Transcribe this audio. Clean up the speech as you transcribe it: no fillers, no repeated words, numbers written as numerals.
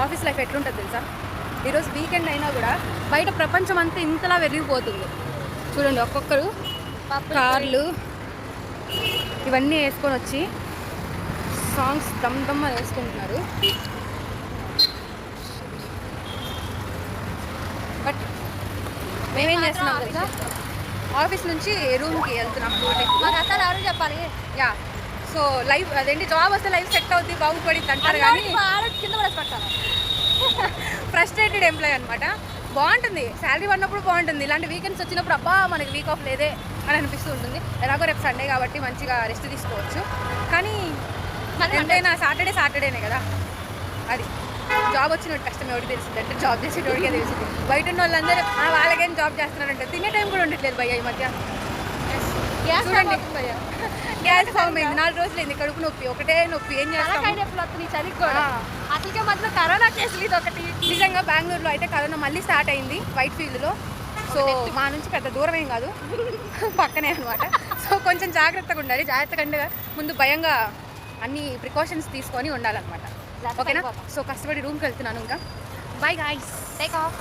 Office life ఎట్లుంటుంది తెలుసా? ఈరోజు వీకెండ్ అయినా కూడా బయట ప్రపంచం అంతా ఇంతలా వెలిగిపోతుంది. చూడండి, ఒక్కొక్కరు కార్లు ఇవన్నీ వేసుకొని వచ్చి సాంగ్స్ దమ్ దమ్ అని వేసుకుంటున్నారు. బట్ మేమేం చేస్తున్నాం తెలుసా? ఆఫీస్ నుంచి రూమ్కి వెళ్తున్నాం. మాకు అసలు ఎవరు చెప్పాలి? యా, సో లైఫ్ అదేంటి, జాబ్ వస్తే లైఫ్ సెట్ అవుతుంది, బాగుపడింది అంటారు కానీ కింద పడేసి పట్టాలి. ఫ్రస్ట్రేటెడ్ ఎంప్లాయ్ అనమాట. బాగుంటుంది, శాలరీ పడినప్పుడు బాగుంటుంది. ఇలాంటి వీకెండ్స్ వచ్చినప్పుడు అబ్బా మనకి వీక్ ఆఫ్ లేదే అని అనిపిస్తూ ఉంటుంది. ఎలాగో రేపు సండే కాబట్టి మంచిగా రెస్ట్ తీసుకోవచ్చు. కానీ ఎంతైనా సాటర్డేనే కదా. అది జాబ్ వచ్చినట్టు కష్టం ఎవరికి తెలిసింది అంటే జాబ్ చేసేటోడికే తెలిసింది. బయట ఉన్న వాళ్ళందరూ వాళ్ళకేం జాబ్ చేస్తున్నారంటే తినే టైం కూడా ఉండట్లేదు భయ్య ఈ మధ్య. చూడండి, గ్యాస్ ఫామ్ అయింది, 4 రోజులైంది, కడుపు నొప్పి, ఒకటే నొప్పి. ఏం చేస్తాం? చలికి కూడా అసలుకే మధ్యలో కరోనా కేసులు ఇది ఒకటి. నిజంగా బెంగళూరులో అయితే కరోనా మళ్ళీ స్టార్ట్ అయింది వైట్ ఫీల్డ్లో. సో మా నుంచి పెద్ద దూరం ఏం కాదు, పక్కనే అనమాట. సో కొంచెం జాగ్రత్తగా ఉండాలి. జాగ్రత్తగా ముందు భయంగా అన్ని ప్రికాషన్స్ తీసుకొని ఉండాలన్నమాట. ఓకేనా? సో కష్టపడి రూమ్కి వెళ్తున్నాను. ఇంకా బై గాయ్స్, టేక్ ఆఫ్.